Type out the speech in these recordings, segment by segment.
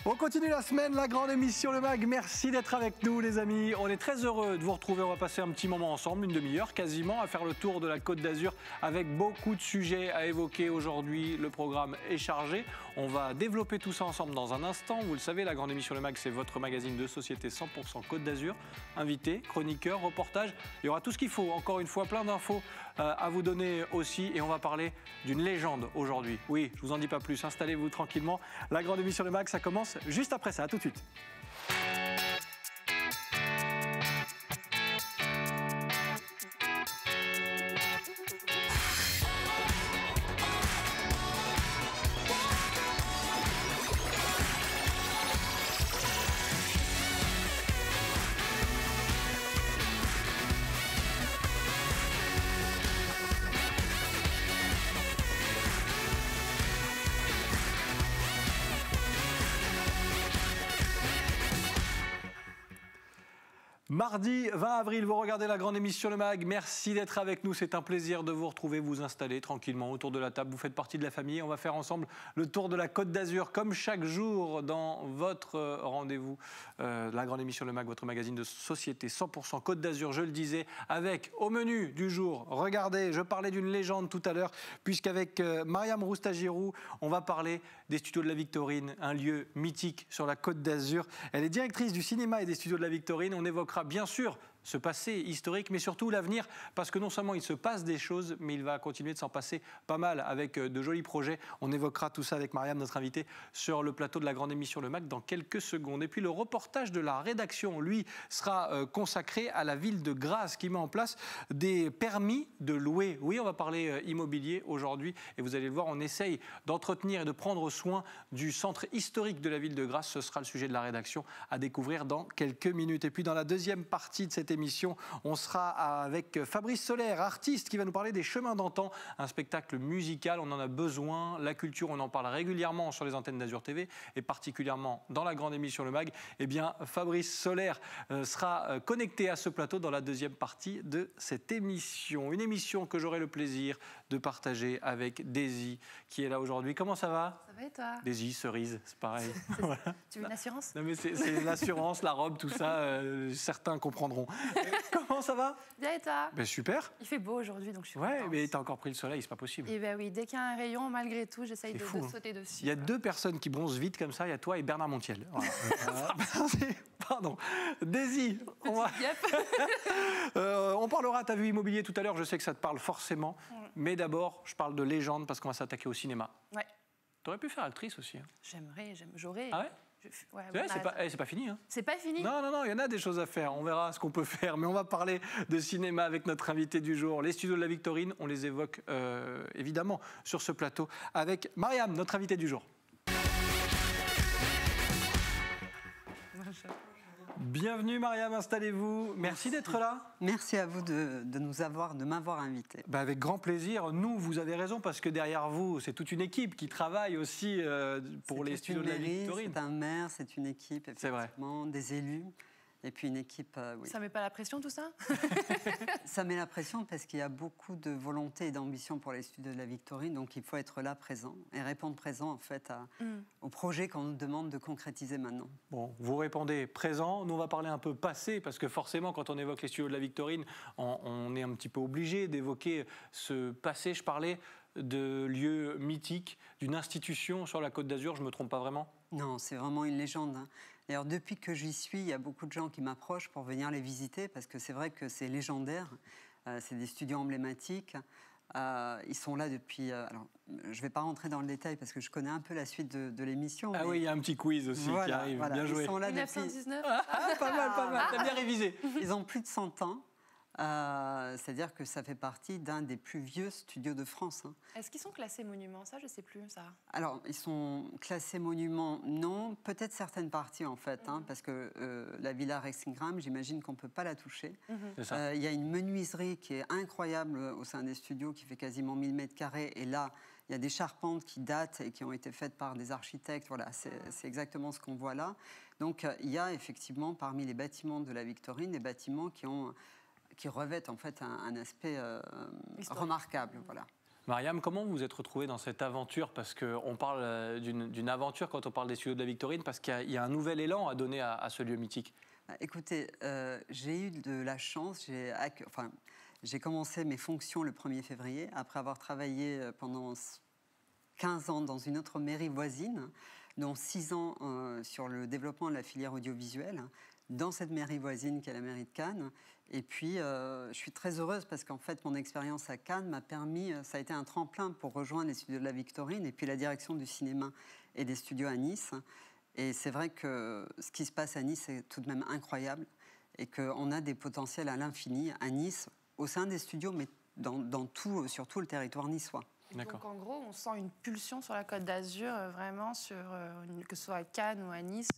On continue la semaine, la grande émission Le Mag. Merci d'être avec nous les amis. On est très heureux de vous retrouver. On va passer un petit moment ensemble, une demi-heure quasiment, à faire le tour de la Côte d'Azur avec beaucoup de sujets à évoquer aujourd'hui. Le programme est chargé. On va développer tout ça ensemble dans un instant. Vous le savez, la grande émission Le Mag, c'est votre magazine de société 100% Côte d'Azur. Invités, chroniqueurs, reportages. Il y aura tout ce qu'il faut. Encore une fois, plein d'infos à vous donner aussi. Et on va parler d'une légende aujourd'hui. Oui, je vous en dis pas plus. Installez-vous tranquillement. La grande émission Le Mag, ça commence juste après ça, à tout de suite. Mardi 20 avril, vous regardez la grande émission Le Mag. Merci d'être avec nous. C'est un plaisir de vous retrouver, vous installer tranquillement autour de la table. Vous faites partie de la famille. On va faire ensemble le tour de la Côte d'Azur, comme chaque jour dans votre rendez-vous. La grande émission Le Mag, votre magazine de société 100% Côte d'Azur, je le disais, avec au menu du jour, regardez, je parlais d'une légende tout à l'heure, puisqu'avec Mariam Roustagirou, on va parler des studios de la Victorine, un lieu mythique sur la Côte d'Azur. Elle est directrice du cinéma et des studios de la Victorine. On évoquera bien sûr ce passé historique, mais surtout l'avenir, parce que non seulement il se passe des choses, mais il va continuer de s'en passer pas mal avec de jolis projets. On évoquera tout ça avec Mariam, notre invitée, sur le plateau de la grande émission Le Mag dans quelques secondes. Et puis le reportage de la rédaction, lui, sera consacré à la ville de Grasse, qui met en place des permis de louer. Oui, on va parler immobilier aujourd'hui, et vous allez le voir, on essaye d'entretenir et de prendre soin du centre historique de la ville de Grasse. Ce sera le sujet de la rédaction à découvrir dans quelques minutes. Et puis dans la deuxième partie de cette émission, on sera avec Fabrice Solaire, artiste, qui va nous parler des chemins d'antan, un spectacle musical. On en a besoin. La culture, on en parle régulièrement sur les antennes d'Azur TV et particulièrement dans la grande émission Le Mag. Eh bien, Fabrice Solaire sera connecté à ce plateau dans la deuxième partie de cette émission. Une émission que j'aurai le plaisir de partager avec Daisy, qui est là aujourd'hui. Comment ça va? Ça va et toi? Daisy, cerise, c'est pareil. Voilà. Tu veux une assurance? Non mais c'est l'assurance, la robe, tout ça, certains comprendront. Comment ça va? Bien et toi? Ben super. Il fait beau aujourd'hui, donc je suis Ouais, contente. mais t'as encore pris le soleil, c'est pas possible. Et ben oui, dès qu'il y a un rayon, malgré tout, j'essaye de fou, sauter dessus. Il y a deux personnes qui bronzent vite comme ça, il y a toi et Bernard Montiel. Voilà. Pardon. Daisy, on parlera, t'as vu immobilier tout à l'heure, je sais que ça te parle forcément, mais d'abord, je parle de légende parce qu'on va s'attaquer au cinéma. Ouais. T'aurais pu faire actrice aussi. Hein. J'aurais. Ah ouais? Ouais, c'est pas fini. Hein. C'est pas fini. Non, il y en a des choses à faire. On verra ce qu'on peut faire. Mais on va parler de cinéma avec notre invité du jour. Les studios de la Victorine, on les évoque évidemment sur ce plateau avec Mariam, notre invitée du jour. Bienvenue Mariam, installez-vous. Merci d'être là. Merci à vous de m'avoir invité. Bah avec grand plaisir. Nous, vous avez raison, parce que derrière vous, c'est toute une équipe qui travaille aussi pour les studios de la Victorine. C'est un maire, c'est une équipe, effectivement, des élus. Et puis une équipe, oui. Ça met pas la pression tout ça? Ça met la pression parce qu'il y a beaucoup de volonté et d'ambition pour les studios de la Victorine, donc il faut être là présent et répondre présent en fait au projet qu'on nous demande de concrétiser maintenant. Bon, vous répondez présent, nous on va parler un peu passé, parce que forcément quand on évoque les studios de la Victorine, on est un petit peu obligé d'évoquer ce passé. Je parlais de lieux mythiques, d'une institution sur la Côte d'Azur, je ne me trompe pas vraiment? Non, c'est vraiment une légende. D'ailleurs, depuis que j'y suis, il y a beaucoup de gens qui m'approchent pour venir les visiter, parce que c'est vrai que c'est légendaire, c'est des studios emblématiques. Ils sont là depuis... alors, je ne vais pas rentrer dans le détail, parce que je connais un peu la suite de l'émission. Ah mais... oui, il y a un petit quiz aussi qui arrive, bien joué. Ils sont là 1919 depuis... Pas mal, t'as bien révisé. Ils ont plus de 100 ans. C'est-à-dire que ça fait partie d'un des plus vieux studios de France. Hein. Est-ce qu'ils sont classés monuments? Ça, je sais plus, ça. Alors, ils sont classés monuments, non. Peut-être certaines parties, en fait, hein, parce que la Villa Rexingham, j'imagine qu'on ne peut pas la toucher. Il y a une menuiserie qui est incroyable au sein des studios, qui fait quasiment 1000 mètres carrés. Et là, il y a des charpentes qui datent et qui ont été faites par des architectes. Voilà, c'est exactement ce qu'on voit là. Donc, il y a effectivement, parmi les bâtiments de la Victorine, des bâtiments qui revêtent en fait un aspect remarquable. Voilà. Mariam, comment vous vous êtes retrouvée dans cette aventure? Parce qu'on parle d'une aventure quand on parle des studios de la Victorine, parce qu'il y a un nouvel élan à donner à ce lieu mythique. Écoutez, j'ai eu de la chance, j'ai commencé mes fonctions le 1er février, après avoir travaillé pendant 15 ans dans une autre mairie voisine, dont 6 ans sur le développement de la filière audiovisuelle, dans cette mairie voisine qui est la mairie de Cannes. Et puis, je suis très heureuse parce qu'en fait, mon expérience à Cannes m'a permis, ça a été un tremplin pour rejoindre les studios de la Victorine et puis la direction du cinéma et des studios à Nice. Et c'est vrai que ce qui se passe à Nice est tout de même incroyable et qu'on a des potentiels à l'infini à Nice, au sein des studios, mais sur tout le territoire niçois. Donc en gros, on sent une pulsion sur la Côte d'Azur, vraiment, que ce soit à Cannes ou à Nice,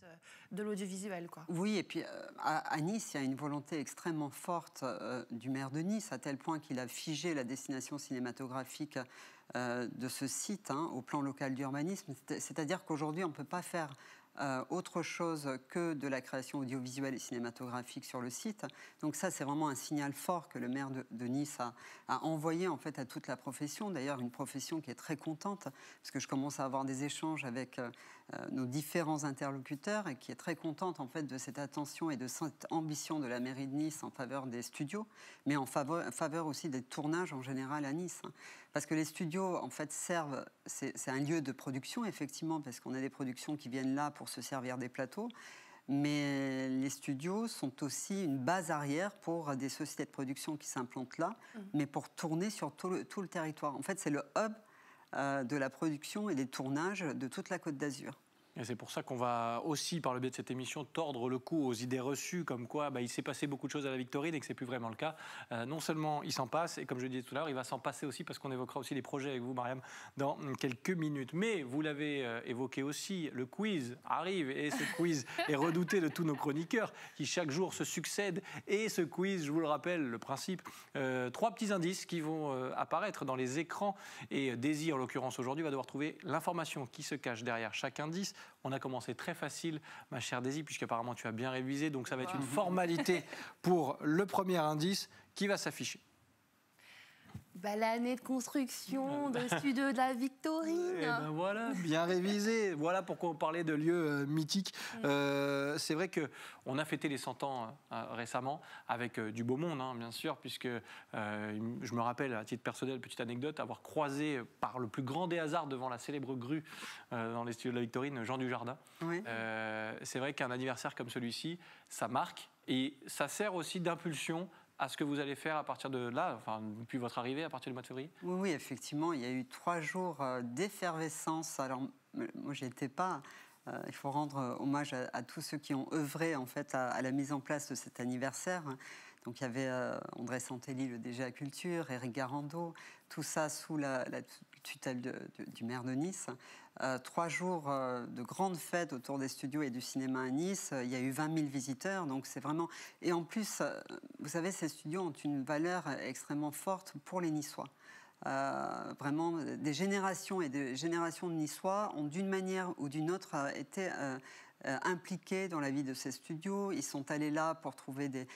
de l'audiovisuel, quoi. Oui, et puis à Nice, il y a une volonté extrêmement forte du maire de Nice, à tel point qu'il a figé la destination cinématographique de ce site au plan local d'urbanisme. C'est-à-dire qu'aujourd'hui, on ne peut pas faire autre chose que de la création audiovisuelle et cinématographique sur le site. Donc ça, c'est vraiment un signal fort que le maire de Nice a envoyé en fait à toute la profession. D'ailleurs, une profession qui est très contente, parce que je commence à avoir des échanges avec nos différents interlocuteurs et qui est très contente en fait de cette attention et de cette ambition de la mairie de Nice en faveur des studios, mais en faveur aussi des tournages en général à Nice. Parce que les studios, en fait, servent, c'est un lieu de production, effectivement, parce qu'on a des productions qui viennent là pour se servir des plateaux, mais les studios sont aussi une base arrière pour des sociétés de production qui s'implantent là, mais pour tourner sur tout le territoire. En fait, c'est le hub de la production et des tournages de toute la Côte d'Azur. Et c'est pour ça qu'on va aussi, par le biais de cette émission, tordre le cou aux idées reçues, comme quoi il s'est passé beaucoup de choses à la Victorine et que ce n'est plus vraiment le cas. Non seulement il s'en passe, et comme je le disais tout à l'heure, il va s'en passer aussi, parce qu'on évoquera aussi les projets avec vous, Mariam, dans quelques minutes. Mais vous l'avez évoqué aussi, le quiz arrive, et ce quiz est redouté de tous nos chroniqueurs, qui chaque jour se succèdent. Et ce quiz, je vous le rappelle, le principe, 3 petits indices qui vont apparaître dans les écrans. Et Daisy, en l'occurrence aujourd'hui, va devoir trouver l'information qui se cache derrière chaque indice. On a commencé très facile, ma chère Daisy, puisqu'apparemment tu as bien révisé, donc ça va être une formalité pour le premier indice qui va s'afficher. L'année de construction de studio de la Victorine. Et ben voilà, bien révisé. Voilà pourquoi on parlait de lieux mythiques. C'est vrai qu'on a fêté les 100 ans récemment avec du beau monde, bien sûr, puisque je me rappelle, à titre personnel, petite anecdote, avoir croisé par le plus grand des hasards devant la célèbre grue dans les studios de la Victorine, Jean Dujardin. Oui. C'est vrai qu'un anniversaire comme celui-ci, ça marque et ça sert aussi d'impulsion à ce que vous allez faire à partir de là, enfin, depuis votre arrivée, à partir du mois de février? Oui, effectivement, il y a eu 3 jours d'effervescence. Alors, moi, je n'étais pas... il faut rendre hommage à tous ceux qui ont œuvré en fait, à la mise en place de cet anniversaire. Donc, il y avait André Santelli, le DG à Culture, Éric Garando, tout ça sous la tutelle du maire de Nice. 3 jours de grandes fêtes autour des studios et du cinéma à Nice. Il y a eu 20 000 visiteurs, donc c'est vraiment... Et en plus, vous savez, ces studios ont une valeur extrêmement forte pour les Niçois. Vraiment, des générations et des générations de Niçois ont d'une manière ou d'une autre été... impliqués dans la vie de ces studios. Ils sont allés là pour trouver des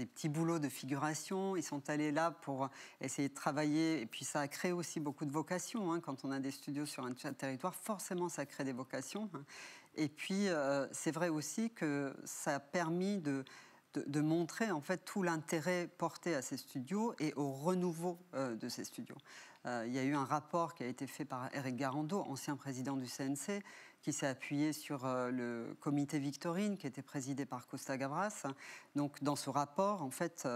petits boulots de figuration. Ils sont allés là pour essayer de travailler. Et puis ça a créé aussi beaucoup de vocations. Quand on a des studios sur un territoire, forcément ça crée des vocations. Et puis c'est vrai aussi que ça a permis de montrer en fait tout l'intérêt porté à ces studios et au renouveau de ces studios. Il y a eu un rapport qui a été fait par Éric Garando, ancien président du CNC, qui s'est appuyé sur le comité Victorine, qui était présidé par Costa Gavras. Donc, dans ce rapport, en fait,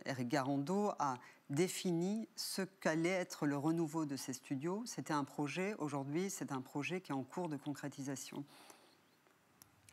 Éric Garando a défini ce qu'allait être le renouveau de ces studios. C'était un projet, aujourd'hui, c'est un projet qui est en cours de concrétisation.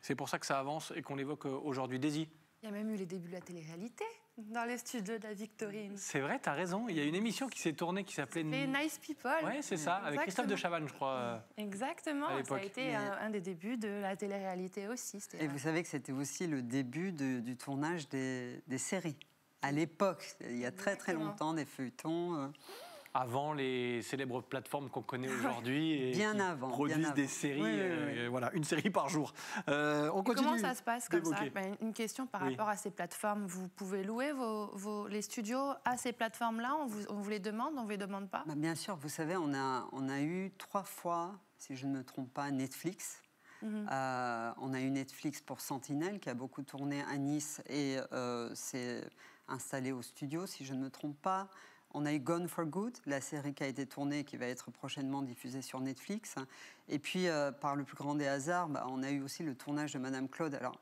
C'est pour ça que ça avance et qu'on l'évoque aujourd'hui. Daisy? Il y a même eu les débuts de la télé-réalité dans les studios de la Victorine. C'est vrai, tu as raison. Il y a une émission qui s'est tournée qui s'appelait Nice People. Oui, c'est ça, avec Christophe de Chavannes, je crois. Exactement, ça a été un des débuts de la télé-réalité aussi. Et vous savez que c'était aussi le début du tournage des séries. À l'époque, il y a très très longtemps, des feuilletons. avant les célèbres plateformes qu'on connaît aujourd'hui et bien qui avant, produisent bien des avant. séries, Oui. voilà, une série par jour. On continue. Comment ça se passe comme ça? d'évoquer. Une question par Oui. rapport à ces plateformes. Vous pouvez louer les studios à ces plateformes-là? On vous les demande, on ne vous les demande pas? Bien sûr, vous savez, on a eu 3 fois, si je ne me trompe pas, Netflix. On a eu Netflix pour Sentinelle, qui a beaucoup tourné à Nice et s'est installé au studio, si je ne me trompe pas. On a eu Gone for Good, la série qui a été tournée et qui va être prochainement diffusée sur Netflix. Et puis, par le plus grand des hasards, on a eu aussi le tournage de Madame Claude, alors,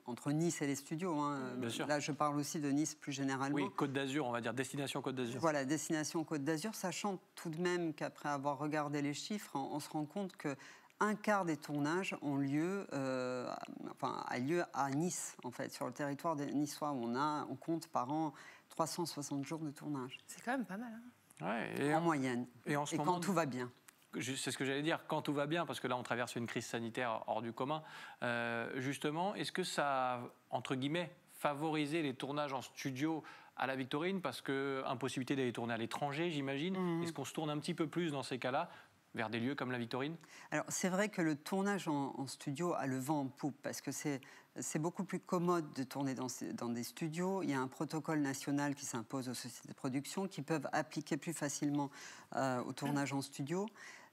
entre Nice et les studios. Bien sûr. Là, je parle aussi de Nice plus généralement. Oui, Côte d'Azur, on va dire, destination Côte d'Azur. Voilà, destination Côte d'Azur, sachant tout de même qu'après avoir regardé les chiffres, on se rend compte qu'un quart des tournages ont lieu, a lieu à Nice, en fait, sur le territoire des Niçois, où on compte par an 360 jours de tournage. C'est quand même pas mal. Ouais, En moyenne. Et quand tout va bien. C'est ce que j'allais dire, quand tout va bien, parce que là, on traverse une crise sanitaire hors du commun. Justement, est-ce que ça a, entre guillemets, favorisé les tournages en studio à la Victorine? Parce qu'impossibilité d'aller tourner à l'étranger, j'imagine. Est-ce qu'on se tourne un petit peu plus dans ces cas-là vers des lieux comme la Victorine? Alors, c'est vrai que le tournage en studio a le vent en poupe, parce que c'est beaucoup plus commode de tourner dans des studios. Il y a un protocole national qui s'impose aux sociétés de production qui peuvent appliquer plus facilement au tournage en studio.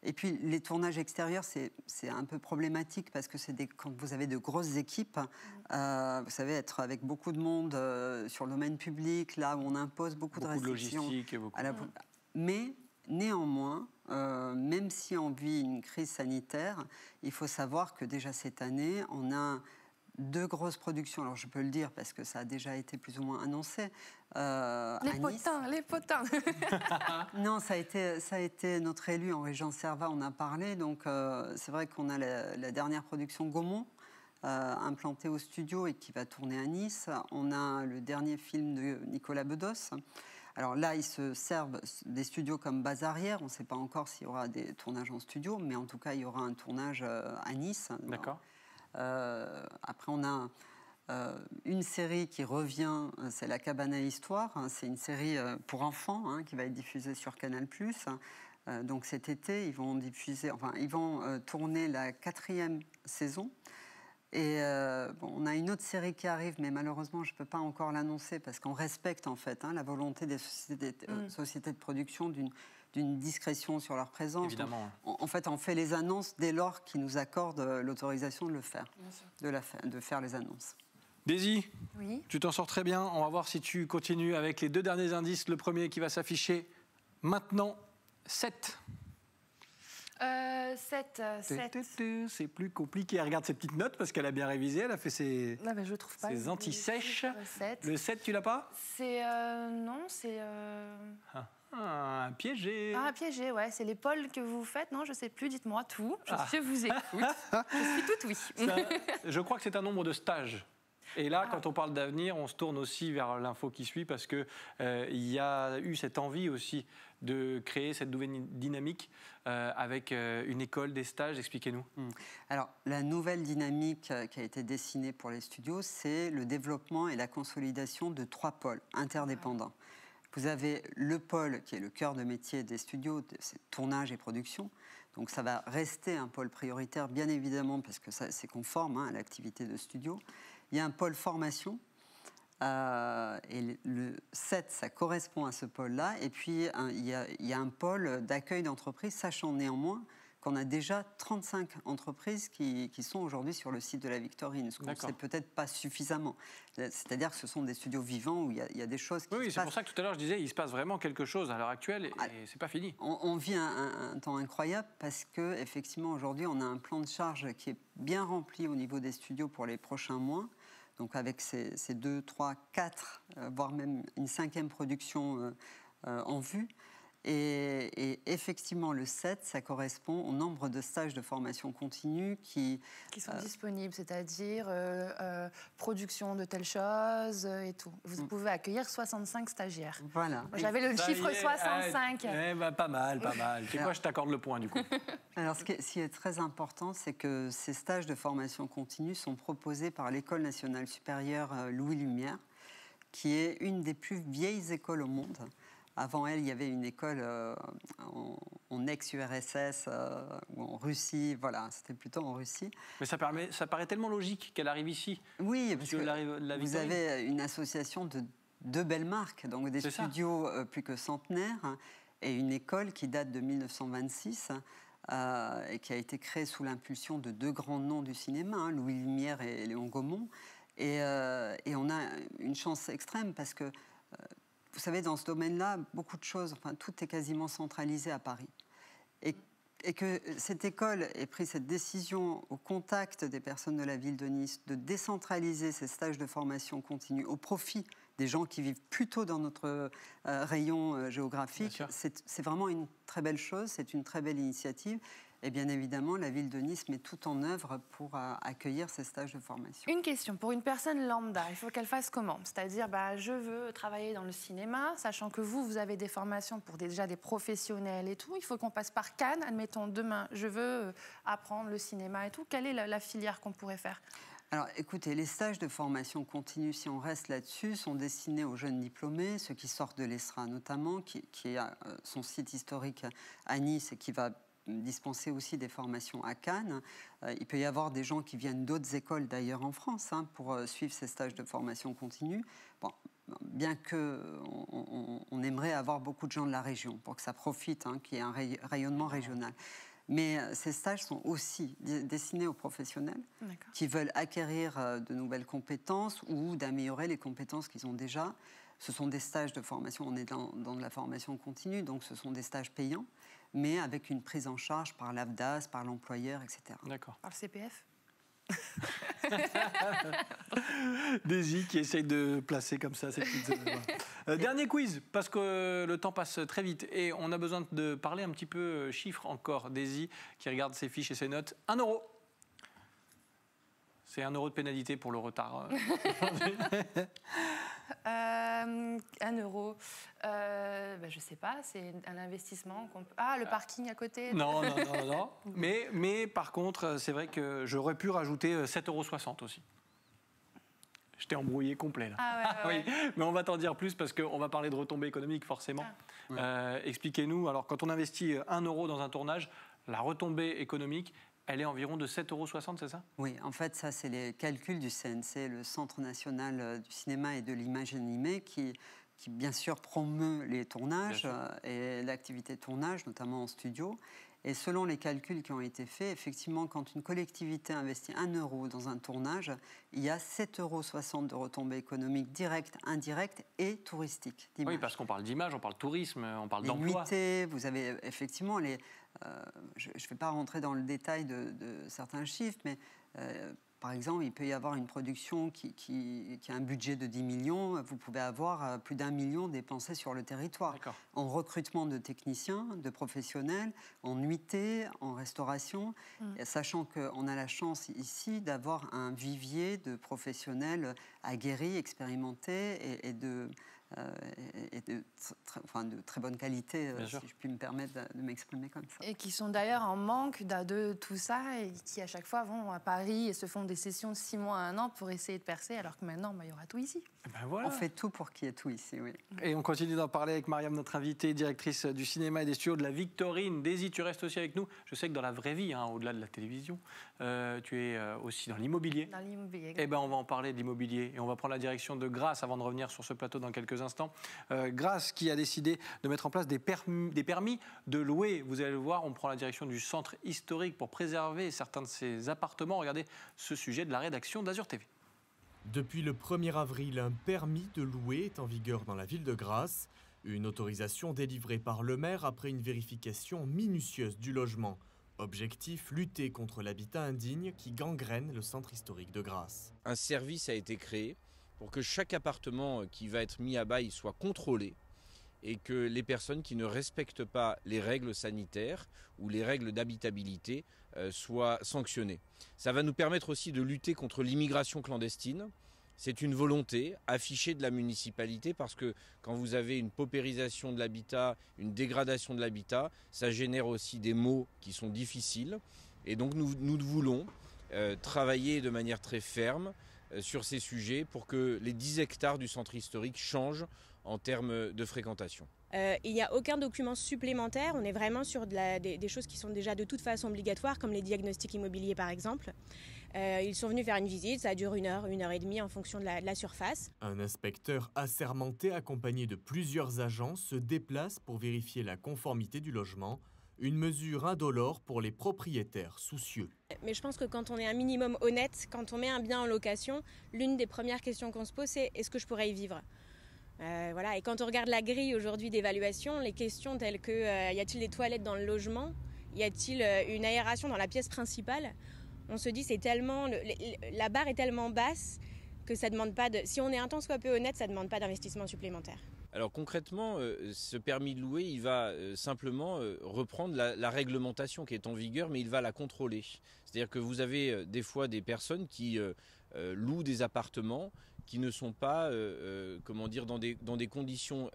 Et puis, les tournages extérieurs, c'est un peu problématique parce que quand vous avez de grosses équipes, vous savez, être avec beaucoup de monde sur le domaine public, là où on impose beaucoup de restrictions. Logistique et beaucoup. Mais néanmoins, même si on vit une crise sanitaire, il faut savoir que déjà cette année, on a 2 grosses productions. Alors je peux le dire parce que ça a déjà été plus ou moins annoncé. Les potins. Non, ça a été notre élu Henri-Jean Servat, on a parlé. Donc c'est vrai qu'on a la dernière production Gaumont, implantée au studio et qui va tourner à Nice. On a le dernier film de Nicolas Bedos. Alors là, ils se servent des studios comme base arrière. On ne sait pas encore s'il y aura des tournages en studio, mais en tout cas, il y aura un tournage à Nice. D'accord. Après, on a une série qui revient, c'est La Cabane à Histoire. C'est une série pour enfants qui va être diffusée sur Canal+. Donc cet été, ils vont tourner la 4e saison. Et on a une autre série qui arrive, mais malheureusement, je ne peux pas encore l'annoncer parce qu'on respecte en fait la volonté des sociétés de production d'une discrétion sur leur présence. Évidemment. En fait, on fait les annonces dès lors qu'ils nous accordent l'autorisation de le faire, de faire les annonces. Daisy, Oui. tu t'en sors très bien. On va voir si tu continues avec les 2 derniers indices. Le premier qui va s'afficher maintenant, 7. 7. C'est plus compliqué. Elle regarde ses petites notes parce qu'elle a bien révisé. Elle a fait ses anti-sèches. Le 7, tu l'as pas? Non, c'est... Un piégé. Ah, piégé, ouais. C'est les pôles que vous faites. Non, je sais plus. Dites-moi tout. Je vous écoute. Je suis toute oui. Je crois que c'est un nombre de stages. Et là, quand on parle d'avenir, on se tourne aussi vers l'info qui suit parce qu'il y a eu cette envie aussi de créer cette nouvelle dynamique avec une école, des stages. Expliquez-nous. Alors, la nouvelle dynamique qui a été dessinée pour les studios, c'est le développement et la consolidation de 3 pôles interdépendants. Vous avez le pôle qui est le cœur de métier des studios, c'est tournage et production. Donc ça va rester un pôle prioritaire, bien évidemment, parce que c'est conforme à l'activité de studio. Il y a un pôle formation, et le 7, ça correspond à ce pôle-là. Et puis, il y a un pôle d'accueil d'entreprise, sachant néanmoins qu'on a déjà 35 entreprises qui sont aujourd'hui sur le site de la Victorine, ce qu'on ne sait peut-être pas suffisamment. C'est-à-dire que ce sont des studios vivants où il y a des choses qui se passent. Oui, c'est pour ça que tout à l'heure je disais, il se passe vraiment quelque chose à l'heure actuelle et c'est pas fini. On vit un temps incroyable parce qu'effectivement, aujourd'hui, on a un plan de charge qui est bien rempli au niveau des studios pour les prochains mois. Donc avec ces 2, 3, 4, voire même une 5e production en vue. Et effectivement, le 7, ça correspond au nombre de stages de formation continue qui sont disponibles, c'est-à-dire production de telles choses et tout. Vous pouvez accueillir 65 stagiaires. Voilà. J'avais le chiffre 65. Pas mal. C'est quoi, je t'accorde le point du coup. Alors, ce qui est très important, c'est que ces stages de formation continue sont proposés par l'École nationale supérieure Louis Lumière, qui est une des plus vieilles écoles au monde. Avant elle, il y avait une école en ex-URSS ou en Russie. Voilà, c'était plutôt en Russie. Mais ça paraît tellement logique qu'elle arrive ici. Oui, parce que vous avez une association de deux belles marques, donc des studios plus que centenaires, hein, et une école qui date de 1926 et qui a été créée sous l'impulsion de deux grands noms du cinéma, hein, Louis Lumière et Léon Gaumont. Et on a une chance extrême parce que, vous savez, dans ce domaine-là, beaucoup de choses, enfin, tout est quasiment centralisé à Paris. Et que cette école ait pris cette décision au contact des personnes de la ville de Nice de décentraliser ces stages de formation continue au profit des gens qui vivent plutôt dans notre rayon géographique, c'est vraiment une très belle chose, c'est une très belle initiative. Et bien évidemment, la ville de Nice met tout en œuvre pour accueillir ces stages de formation. Une question, pour une personne lambda, il faut qu'elle fasse comment? C'est-à-dire, je veux travailler dans le cinéma, sachant que vous avez des formations pour déjà des professionnels et tout. Il faut qu'on passe par Cannes. Admettons, demain, je veux apprendre le cinéma et tout. Quelle est la filière qu'on pourrait faire? Alors, écoutez, les stages de formation continue, si on reste là-dessus, sont destinés aux jeunes diplômés, ceux qui sortent de l'ESRA notamment, qui a son site historique à Nice et qui va dispenser aussi des formations à Cannes. Il peut y avoir des gens qui viennent d'autres écoles d'ailleurs en France pour suivre ces stages de formation continue. Bon, bien qu'on aimerait avoir beaucoup de gens de la région pour que ça profite, qu'il y ait un rayonnement régional. Mais ces stages sont aussi destinés aux professionnels qui veulent acquérir de nouvelles compétences ou d'améliorer les compétences qu'ils ont déjà. Ce sont des stages de formation, on est dans de la formation continue, donc ce sont des stages payants, mais avec une prise en charge par l'AFDAS, par l'employeur, etc. D'accord. Par le CPF? Daisy qui essaye de placer comme ça ces petites dernier quiz, parce que le temps passe très vite et on a besoin de parler un petit peu chiffres encore. Daisy qui regarde ses fiches et ses notes. 1 €. C'est 1 € de pénalité pour le retard. 1 €. Je sais pas, c'est un investissement qu'on peut... Ah, le parking à côté? Non. Mais par contre, c'est vrai que j'aurais pu rajouter 7,60 € aussi. Je t'ai embrouillé complet là. Ah ouais. Oui, mais on va t'en dire plus parce qu'on va parler de retombées économiques forcément. Expliquez-nous, alors quand on investit 1 € dans un tournage, la retombée économique, elle est environ de 7,60 €, c'est ça? Oui, en fait, ça, c'est les calculs du CNC, le Centre national du cinéma et de l'image animée, qui bien sûr promeut les tournages et l'activité de tournage, notamment en studio. Et selon les calculs qui ont été faits, effectivement, quand une collectivité investit 1 € dans un tournage, il y a 7,60 € de retombées économiques directes, indirectes et touristiques. Oui, parce qu'on parle d'image, on parle de tourisme, on parle d'emploi. Nuitées, vous avez effectivement les... je ne vais pas rentrer dans le détail de certains chiffres, mais par exemple, il peut y avoir une production qui a un budget de 10 millions. Vous pouvez avoir plus d'1 million dépensé sur le territoire. En recrutement de techniciens, de professionnels, en nuitées, en restauration, sachant qu'on a la chance ici d'avoir un vivier de professionnels aguerris, expérimentés et de très bonne qualité, si je puis me permettre de m'exprimer comme ça. Et qui sont d'ailleurs en manque de tout ça et qui à chaque fois vont à Paris et se font des sessions de 6 mois à 1 an pour essayer de percer, alors que maintenant, il y aura tout ici. On fait tout pour qu'il y ait tout ici, oui. Et on continue d'en parler avec Mariam, notre invitée, directrice du cinéma et des studios de la Victorine. Daisy, tu restes aussi avec nous. Je sais que dans la vraie vie, au-delà de la télévision, tu es aussi dans l'immobilier. Dans l'immobilier. Eh bien, on va en parler de l'immobilier et on va prendre la direction de Grasse avant de revenir sur ce plateau dans quelques instants. Grasse qui a décidé de mettre en place des permis de louer. Vous allez le voir, on prend la direction du centre historique pour préserver certains de ces appartements. Regardez ce sujet de la rédaction d'Azur TV. Depuis le 1er avril, un permis de louer est en vigueur dans la ville de Grasse. Une autorisation délivrée par le maire après une vérification minutieuse du logement. Objectif, lutter contre l'habitat indigne qui gangrène le centre historique de Grasse. Un service a été créé pour que chaque appartement qui va être mis à bail soit contrôlé et que les personnes qui ne respectent pas les règles sanitaires ou les règles d'habitabilité soient sanctionnées. Ça va nous permettre aussi de lutter contre l'immigration clandestine. C'est une volonté affichée de la municipalité parce que quand vous avez une paupérisation de l'habitat, une dégradation de l'habitat, ça génère aussi des maux qui sont difficiles. Et donc nous voulons travailler de manière très ferme sur ces sujets pour que les 10 hectares du centre historique changent en termes de fréquentation. Il n'y a aucun document supplémentaire, on est vraiment sur des choses qui sont déjà de toute façon obligatoires, comme les diagnostics immobiliers par exemple. Ils sont venus faire une visite, ça dure 1 heure, 1 heure et demie en fonction de la surface. Un inspecteur assermenté accompagné de plusieurs agents se déplace pour vérifier la conformité du logement, une mesure indolore pour les propriétaires soucieux. Mais je pense que quand on est un minimum honnête, quand on met un bien en location, l'une des premières questions qu'on se pose, c'est est-ce que je pourrais y vivre ? Voilà. Et quand on regarde la grille aujourd'hui d'évaluation, les questions telles que y a-t-il des toilettes dans le logement ? Y a-t-il une aération dans la pièce principale ? On se dit c'est tellement la barre est tellement basse que ça demande pas de. Si on est un tant soit peu honnête, ça demande pas d'investissement supplémentaire. Alors concrètement, ce permis de louer, il va simplement reprendre la réglementation qui est en vigueur, mais il va la contrôler. C'est-à-dire que vous avez des fois des personnes qui louent des appartements qui ne sont pas dans des conditions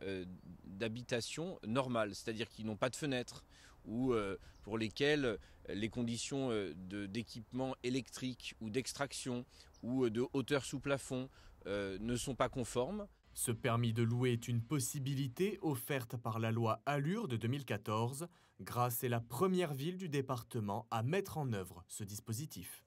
d'habitation normales, c'est-à-dire qui n'ont pas de fenêtres ou pour lesquelles les conditions d'équipement électrique ou d'extraction ou de hauteur sous plafond ne sont pas conformes. Ce permis de louer est une possibilité offerte par la loi Allure de 2014. Grasse est la première ville du département à mettre en œuvre ce dispositif.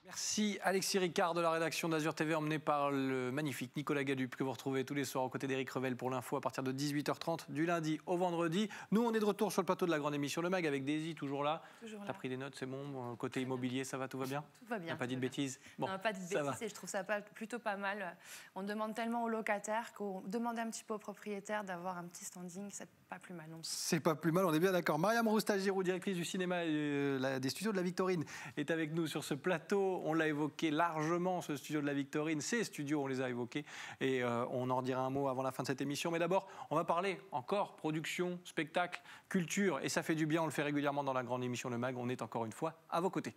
Merci Alexis Ricard de la rédaction d'Azur TV, emmené par le magnifique Nicolas Galup, que vous retrouvez tous les soirs aux côtés d'Éric Revel pour l'info à partir de 18h30 du lundi au vendredi. Nous, on est de retour sur le plateau de la grande émission Le Mag avec Daisy, toujours là. T'as pris des notes, c'est bon. Côté immobilier, ça va, tout va bien ? Tout va bien. T'as pas dit de bêtises ? Bon, non, pas de bêtises, et je trouve ça plutôt pas mal. On demande tellement aux locataires qu'on demande un petit peu aux propriétaires d'avoir un petit standing, c'est pas plus mal non plus. C'est pas plus mal, on est bien d'accord. Mariam Roustagiroux, directrice du cinéma et des studios de la Victorine, est avec nous sur ce plateau. On l'a évoqué largement, ce studio de la Victorine. Ces studios, on les a évoqués et on en dira un mot avant la fin de cette émission. Mais d'abord, on va parler encore production, spectacle, culture. Et ça fait du bien, on le fait régulièrement dans la grande émission Le Mag. On est encore une fois à vos côtés.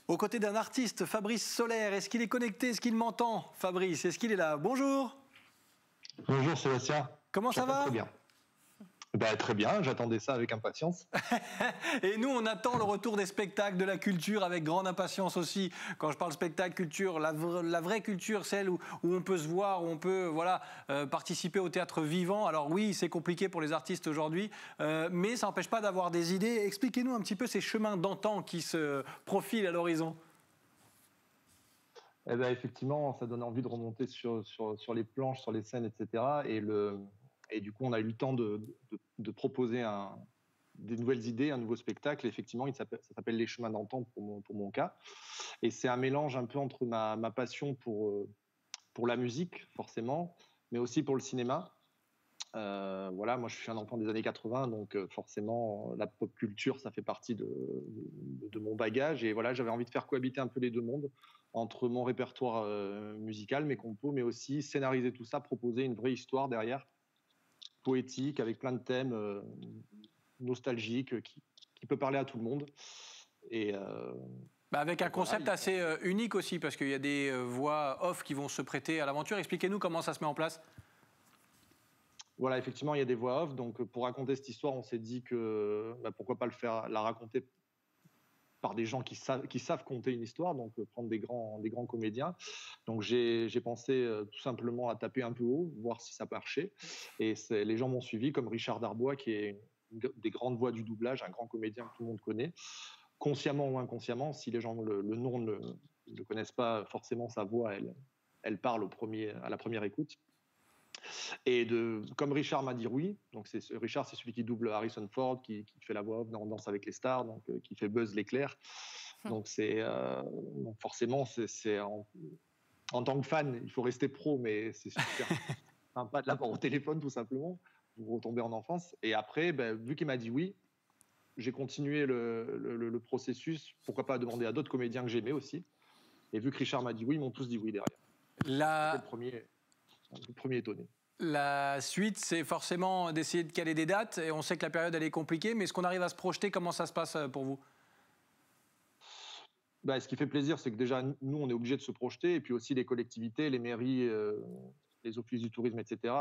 Aux côtés d'un artiste, Fabrice Solaire. Est-ce qu'il est connecté ? Est-ce qu'il m'entend, Fabrice ? Est-ce qu'il est là ? Bonjour. Bonjour Sébastien. Comment ça va ? Très bien. Très bien, j'attendais ça avec impatience. Et nous, on attend le retour des spectacles, de la culture avec grande impatience aussi. Quand je parle spectacle, culture, la vraie culture, celle où on peut se voir, où on peut participer au théâtre vivant. Alors oui, c'est compliqué pour les artistes aujourd'hui, mais ça n'empêche pas d'avoir des idées. Expliquez-nous un petit peu ces chemins d'antan qui se profilent à l'horizon. Effectivement, ça donne envie de remonter sur les planches, sur les scènes, etc. Et du coup, on a eu le temps de proposer des nouvelles idées, un nouveau spectacle. Effectivement, ça s'appelle Les Chemins d'antan pour mon cas. Et c'est un mélange un peu entre ma passion pour la musique, forcément, mais aussi pour le cinéma. Moi, je suis un enfant des années 80, donc forcément, la pop culture, ça fait partie de mon bagage. Et voilà, j'avais envie de faire cohabiter un peu les deux mondes, entre mon répertoire musical, mes compos, mais aussi scénariser tout ça, proposer une vraie histoire derrière, poétique, avec plein de thèmes nostalgiques, qui peut parler à tout le monde. Et avec un concept assez unique aussi, parce qu'il y a des voix off qui vont se prêter à l'aventure. Expliquez-nous comment ça se met en place. Voilà, effectivement, il y a des voix off. Donc, pour raconter cette histoire, on s'est dit que pourquoi pas la raconter par des gens qui savent conter une histoire, donc prendre des grands comédiens. Donc j'ai pensé tout simplement à taper un peu haut, voir si ça marchait. Et les gens m'ont suivi, comme Richard Darbois, qui est des grandes voix du doublage, un grand comédien que tout le monde connaît, consciemment ou inconsciemment. Si les gens le nom ne connaissent pas forcément sa voix, elle parle à la première écoute. Et comme Richard m'a dit oui, donc Richard, c'est celui qui double Harrison Ford, qui fait la voix off dans Danse avec les stars, donc qui fait Buzz l'éclair. Donc donc forcément, en tant que fan, il faut rester pro, mais c'est super sympa de l'avoir au téléphone tout simplement. Vous retombez en enfance. Et après, vu qu'il m'a dit oui, j'ai continué le processus. Pourquoi pas demander à d'autres comédiens que j'aimais aussi. Et vu que Richard m'a dit oui, ils m'ont tous dit oui derrière. Le premier étonné. La suite, c'est forcément d'essayer de caler des dates. Et on sait que la période, elle est compliquée. Mais est-ce qu'on arrive à se projeter ? Comment ça se passe pour vous ? Ce qui fait plaisir, c'est que déjà, nous, on est obligés de se projeter. Et puis aussi, les collectivités, les mairies, les offices du tourisme, etc.,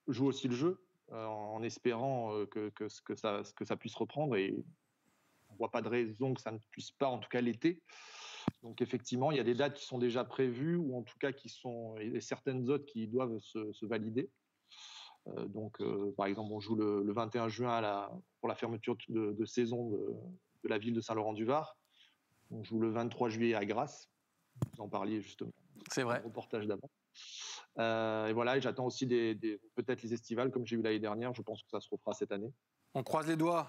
jouent aussi le jeu en espérant que ça puisse reprendre. Et on ne voit pas de raison que ça ne puisse pas, en tout cas l'été. Donc effectivement, il y a des dates qui sont déjà prévues, ou en tout cas et certaines autres qui doivent se valider. Par exemple, on joue le 21 juin pour la fermeture de saison de la ville de Saint-Laurent-du-Var. On joue le 23 juillet à Grasse. Vous en parliez justement. C'est vrai. Un reportage d'avant. Et voilà, et j'attends aussi peut-être les estivales, comme j'ai eu l'année dernière. Je pense que ça se refera cette année. On croise les doigts.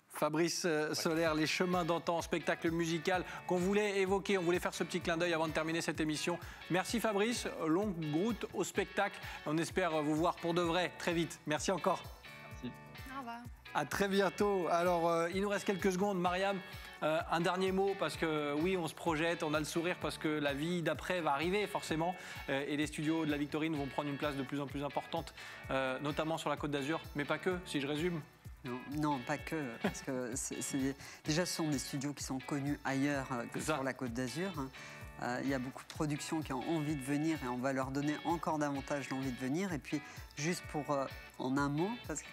Fabrice Soler, Les Chemins d'antan, spectacle musical qu'on voulait évoquer. On voulait faire ce petit clin d'œil avant de terminer cette émission. Merci Fabrice. Longue route au spectacle. On espère vous voir pour de vrai très vite. Merci encore. Merci. Au revoir. À très bientôt. Alors, il nous reste quelques secondes. Mariam, un dernier mot, parce que oui, on se projette, on a le sourire, parce que la vie d'après va arriver forcément. Et les studios de la Victorine vont prendre une place de plus en plus importante, notamment sur la Côte d'Azur, mais pas que, si je résume. Non, pas que, parce que déjà ce sont des studios qui sont connus ailleurs que sur la Côte d'Azur. Il y a beaucoup de productions qui ont envie de venir et on va leur donner encore davantage l'envie de venir. Et puis, juste en un mot, parce que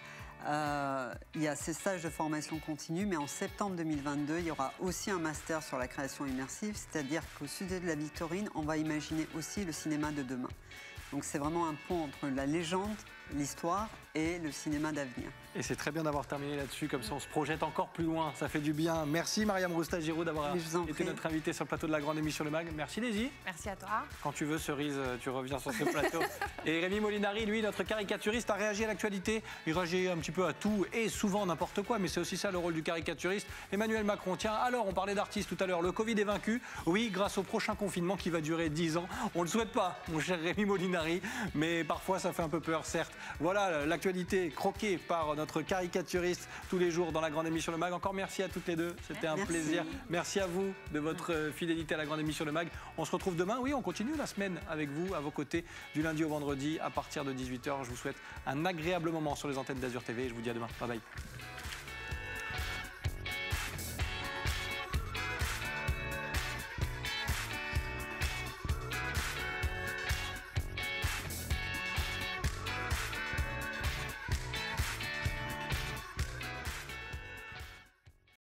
il y a ces stages de formation continue, mais en septembre 2022, il y aura aussi un master sur la création immersive, c'est-à-dire qu'au studio de la Victorine, on va imaginer aussi le cinéma de demain. Donc c'est vraiment un pont entre la légende, l'histoire et le cinéma d'avenir. Et c'est très bien d'avoir terminé là-dessus, comme ça on se projette encore plus loin, ça fait du bien. Merci Mariam Rousta-Giroud d'avoir été notre invitée sur le plateau de la grande émission Le Mag. Merci Daisy. Merci à toi. Quand tu veux, Cerise, tu reviens sur ce plateau. Et Rémi Molinari, lui, notre caricaturiste, a réagi à l'actualité. Il réagit un petit peu à tout et souvent n'importe quoi, mais c'est aussi ça le rôle du caricaturiste. Emmanuel Macron, tiens, alors on parlait d'artistes tout à l'heure, le Covid est vaincu. Oui, grâce au prochain confinement qui va durer 10 ans. On ne le souhaite pas, mon cher Rémi Molinari, mais parfois ça fait un peu peur, certes. Voilà l'actualité croquée par notre caricaturiste tous les jours dans la grande émission Le Mag. Encore merci à toutes les deux, c'était un plaisir. Merci à vous de votre fidélité à la grande émission Le Mag. On se retrouve demain, oui, on continue la semaine avec vous, à vos côtés, du lundi au vendredi à partir de 18h. Je vous souhaite un agréable moment sur les antennes d'Azur TV et je vous dis à demain. Bye bye.